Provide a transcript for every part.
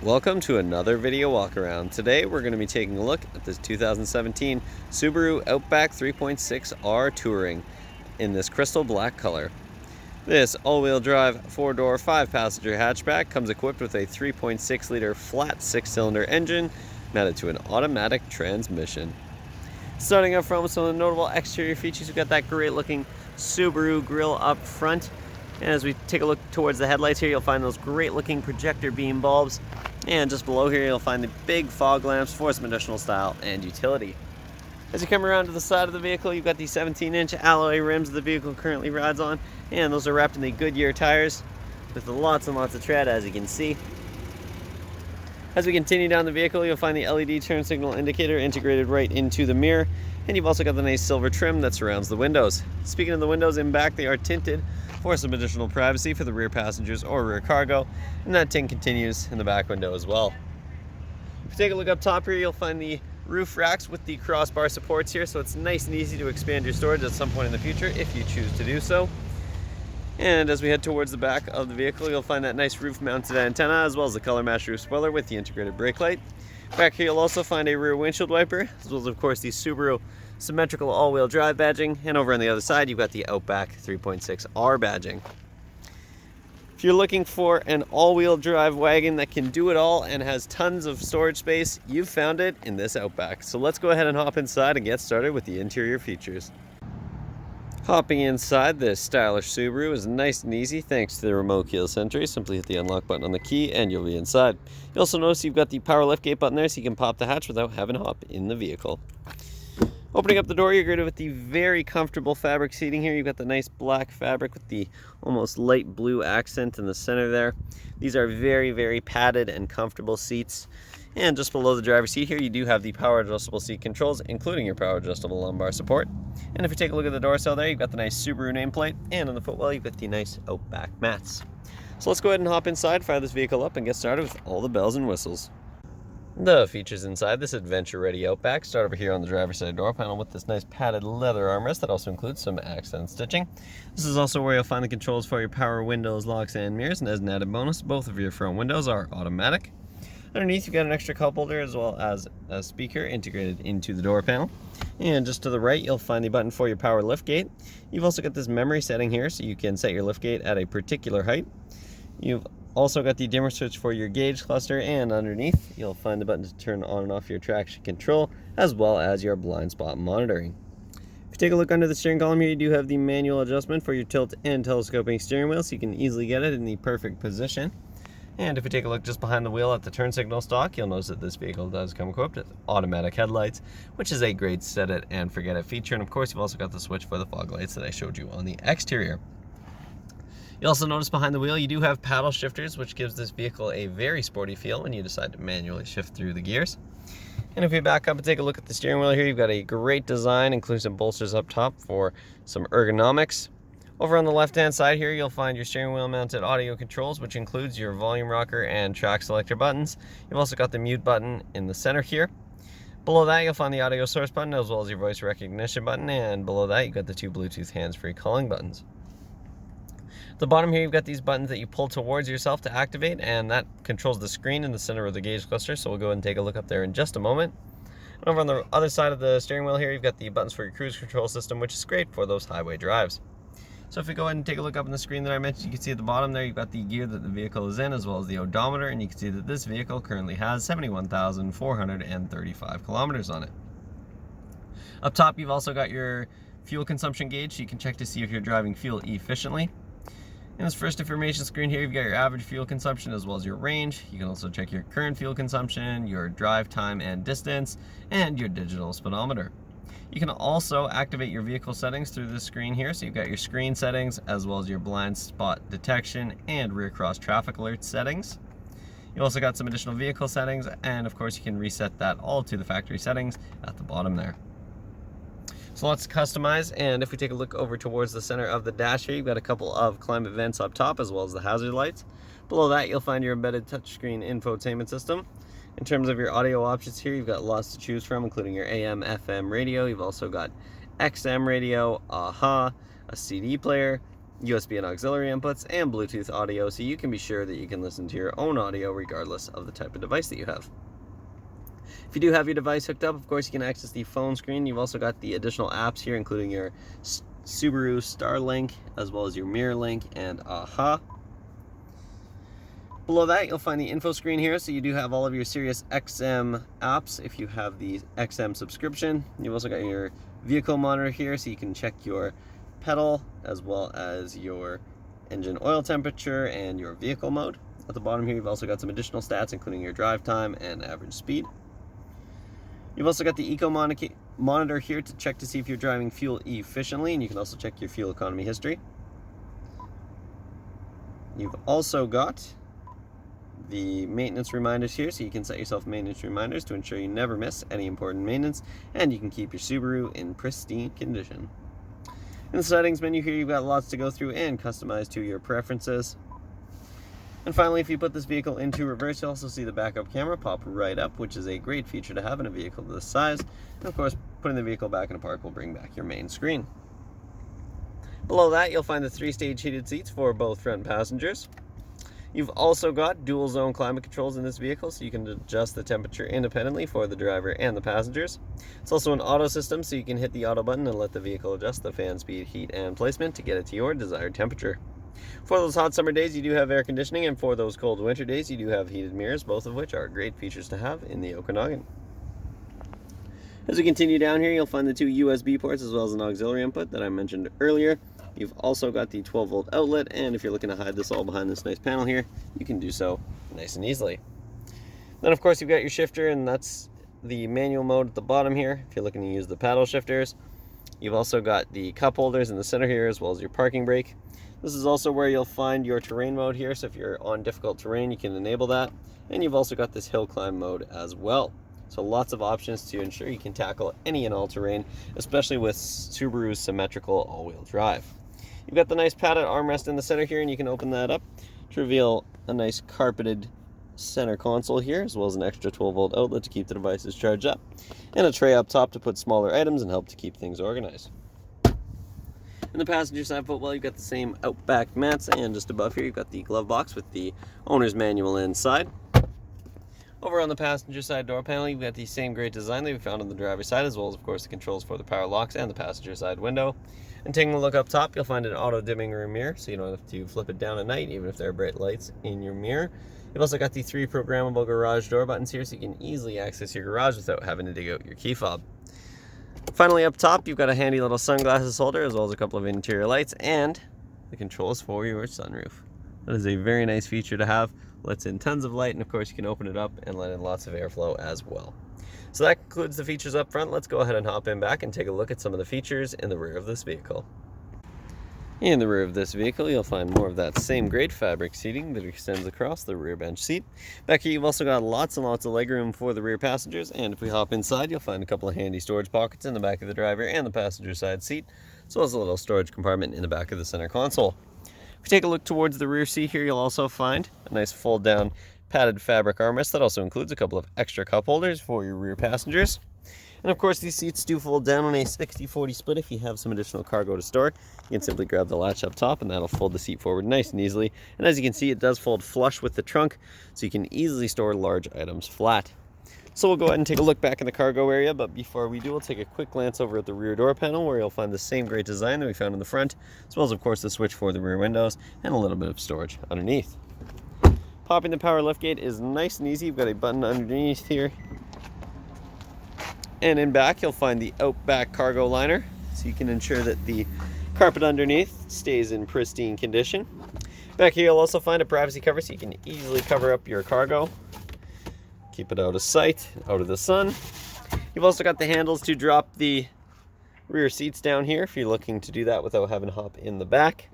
Welcome to another video walk around. Today we're going to be taking a look at this 2017 Subaru Outback 3.6R Touring in this crystal black color. This all-wheel drive 4-door 5-passenger hatchback comes equipped with a 3.6-liter flat 6-cylinder engine mounted to an automatic transmission. Starting up front with some of the notable exterior features, we've got that great looking Subaru grille up front. And as we take a look towards the headlights here, you'll find those great looking projector beam bulbs. And just below here, you'll find the big fog lamps for some additional style and utility. As you come around to the side of the vehicle, you've got the 17-inch alloy rims the vehicle currently rides on. And those are wrapped in the Goodyear tires with lots and lots of tread, as you can see. As we continue down the vehicle, you'll find the LED turn signal indicator integrated right into the mirror. And you've also got the nice silver trim that surrounds the windows. Speaking of the windows in back, they are tinted for some additional privacy for the rear passengers or rear cargo, and that tint continues in the back window as well. If you take a look up top here, you'll find the roof racks with the crossbar supports here, so it's nice and easy to expand your storage at some point in the future if you choose to do so. And as we head towards the back of the vehicle, you'll find that nice roof-mounted antenna as well as the color-matched roof spoiler with the integrated brake light. Back here, you'll also find a rear windshield wiper, as well as, of course, the Subaru symmetrical all-wheel drive badging. And over on the other side, you've got the Outback 3.6R badging. If you're looking for an all-wheel drive wagon that can do it all and has tons of storage space, you've found it in this Outback. So let's go ahead and hop inside and get started with the interior features. Hopping inside this stylish Subaru is nice and easy thanks to the remote keyless entry. Simply hit the unlock button on the key and you'll be inside. You'll also notice you've got the power liftgate button there so you can pop the hatch without having to hop in the vehicle. Opening up the door, you're greeted with the very comfortable fabric seating here. You've got the nice black fabric with the almost light blue accent in the center there. These are very, very padded and comfortable seats. And just below the driver's seat here, you do have the power adjustable seat controls, including your power adjustable lumbar support. And if you take a look at the door sill there, you've got the nice Subaru nameplate, and on the footwell, you've got the nice Outback mats. So let's go ahead and hop inside, fire this vehicle up, and get started with all the bells and whistles. The features inside this adventure-ready Outback start over here on the driver's side door panel with this nice padded leather armrest that also includes some accent stitching. This is also where you'll find the controls for your power windows, locks, and mirrors, and as an added bonus, both of your front windows are automatic. Underneath, you've got an extra cup holder as well as a speaker integrated into the door panel. And just to the right, you'll find the button for your power liftgate. You've also got this memory setting here so you can set your liftgate at a particular height. You've also got the dimmer switch for your gauge cluster, and underneath, you'll find the button to turn on and off your traction control as well as your blind spot monitoring. If you take a look under the steering column here, you do have the manual adjustment for your tilt and telescoping steering wheel so you can easily get it in the perfect position. And if you take a look just behind the wheel at the turn signal stalk, you'll notice that this vehicle does come equipped with automatic headlights, which is a great set it and forget it feature. And of course, you've also got the switch for the fog lights that I showed you on the exterior. You also notice behind the wheel, you do have paddle shifters, which gives this vehicle a very sporty feel when you decide to manually shift through the gears. And if you back up and take a look at the steering wheel here, you've got a great design, including some bolsters up top for some ergonomics. Over on the left-hand side here, you'll find your steering wheel mounted audio controls, which includes your volume rocker and track selector buttons. You've also got the mute button in the center here. Below that, you'll find the audio source button as well as your voice recognition button. And below that, you've got the two Bluetooth hands-free calling buttons. At the bottom here, you've got these buttons that you pull towards yourself to activate, and that controls the screen in the center of the gauge cluster. So we'll go ahead and take a look up there in just a moment. And over on the other side of the steering wheel here, you've got the buttons for your cruise control system, which is great for those highway drives. So if we go ahead and take a look up on the screen that I mentioned, you can see at the bottom there, you've got the gear that the vehicle is in as well as the odometer, and you can see that this vehicle currently has 71,435 kilometers on it. Up top, you've also got your fuel consumption gauge, so you can check to see if you're driving fuel efficiently. In this first information screen here, you've got your average fuel consumption as well as your range. You can also check your current fuel consumption, your drive time and distance, and your digital speedometer. You can also activate your vehicle settings through this screen here. So you've got your screen settings as well as your blind spot detection and rear cross traffic alert settings. You've also got some additional vehicle settings, and of course you can reset that all to the factory settings at the bottom there. So let's customize, and if we take a look over towards the center of the dash here, you've got a couple of climate vents up top as well as the hazard lights. Below that, you'll find your embedded touchscreen infotainment system. In terms of your audio options here, you've got lots to choose from, including your AM, FM radio. You've also got XM radio, AHA, a CD player, USB and auxiliary inputs, and Bluetooth audio, so you can be sure that you can listen to your own audio regardless of the type of device that you have. If you do have your device hooked up, of course, you can access the phone screen. You've also got the additional apps here, including your Subaru Starlink, as well as your Mirror Link and AHA. Below that, you'll find the info screen here, so you do have all of your Sirius XM apps if you have the XM subscription. You've also got your vehicle monitor here, so you can check your pedal as well as your engine oil temperature and your vehicle mode. At the bottom here, you've also got some additional stats, including your drive time and average speed. You've also got the eco monitor here to check to see if you're driving fuel efficiently, and you can also check your fuel economy history. You've also got the maintenance reminders here, so you can set yourself maintenance reminders to ensure you never miss any important maintenance, and you can keep your Subaru in pristine condition. In the settings menu here, you've got lots to go through and customize to your preferences. And finally, if you put this vehicle into reverse, you'll also see the backup camera pop right up, which is a great feature to have in a vehicle this size. And of course, putting the vehicle back in park will bring back your main screen. Below that, you'll find the 3-stage heated seats for both front passengers. You've also got dual zone climate controls in this vehicle, so you can adjust the temperature independently for the driver and the passengers. It's also an auto system, so you can hit the auto button and let the vehicle adjust the fan speed, heat, and placement to get it to your desired temperature. For those hot summer days, you do have air conditioning, and for those cold winter days, you do have heated mirrors, both of which are great features to have in the Okanagan. As we continue down here, you'll find the two USB ports as well as an auxiliary input that I mentioned earlier. You've also got the 12-volt outlet, and if you're looking to hide this all behind this nice panel here, you can do so nice and easily. Then of course you've got your shifter, and that's the manual mode at the bottom here if you're looking to use the paddle shifters. You've also got the cup holders in the center here as well as your parking brake. This is also where you'll find your terrain mode here, so if you're on difficult terrain you can enable that. And you've also got this hill climb mode as well. So lots of options to ensure you can tackle any and all terrain, especially with Subaru's symmetrical all-wheel drive. You've got the nice padded armrest in the center here, and you can open that up to reveal a nice carpeted center console here, as well as an extra 12-volt outlet to keep the devices charged up, and a tray up top to put smaller items and help to keep things organized. In the passenger side footwell, you've got the same Outback mats, and just above here you've got the glove box with the owner's manual inside. Over on the passenger side door panel, you've got the same great design that we found on the driver's side, as well as of course the controls for the power locks and the passenger side window. And taking a look up top, you'll find an auto dimming rear mirror, so you don't have to flip it down at night, even if there are bright lights in your mirror. You've also got the 3 programmable garage door buttons here, so you can easily access your garage without having to dig out your key fob. Finally, up top, you've got a handy little sunglasses holder, as well as a couple of interior lights, and the controls for your sunroof. That is a very nice feature to have. Lets in tons of light, and of course you can open it up and let in lots of airflow as well. So that concludes the features up front. Let's go ahead and hop in back and take a look at some of the features in the rear of this vehicle. In the rear of this vehicle, you'll find more of that same great fabric seating that extends across the rear bench seat. Back here, you've also got lots and lots of legroom for the rear passengers, and if we hop inside, you'll find a couple of handy storage pockets in the back of the driver and the passenger side seat, as well as a little storage compartment in the back of the center console. If you take a look towards the rear seat here, you'll also find a nice fold-down padded fabric armrest that also includes a couple of extra cup holders for your rear passengers. And of course, these seats do fold down on a 60-40 split. If you have some additional cargo to store, you can simply grab the latch up top and that'll fold the seat forward nice and easily. And as you can see, it does fold flush with the trunk, so you can easily store large items flat. So we'll go ahead and take a look back in the cargo area, but before we do, we'll take a quick glance over at the rear door panel, where you'll find the same great design that we found in the front, as well as of course the switch for the rear windows and a little bit of storage underneath. Popping the power liftgate is nice and easy. You've got a button underneath here. And in back, you'll find the Outback cargo liner, so you can ensure that the carpet underneath stays in pristine condition. Back here, you'll also find a privacy cover, so you can easily cover up your cargo. Keep it out of sight, out of the sun. You've also got the handles to drop the rear seats down here if you're looking to do that without having to hop in the back.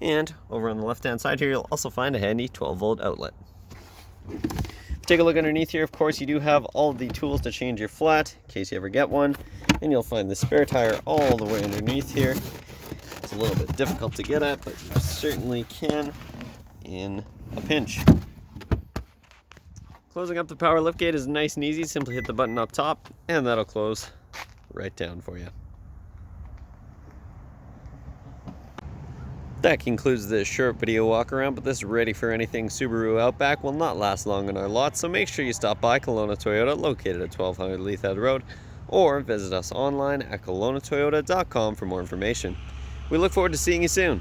And over on the left-hand side here, you'll also find a handy 12-volt outlet. Take a look underneath here. Of course, you do have all of the tools to change your flat in case you ever get one. And you'll find the spare tire all the way underneath here. It's a little bit difficult to get at, but you certainly can in a pinch. Closing up the power liftgate is nice and easy. Simply hit the button up top and that'll close right down for you. That concludes this short video walk around, but this Ready for Anything Subaru Outback will not last long in our lot, so make sure you stop by Kelowna Toyota, located at 1200 Leithhead Road, or visit us online at kelownatoyota.com for more information. We look forward to seeing you soon.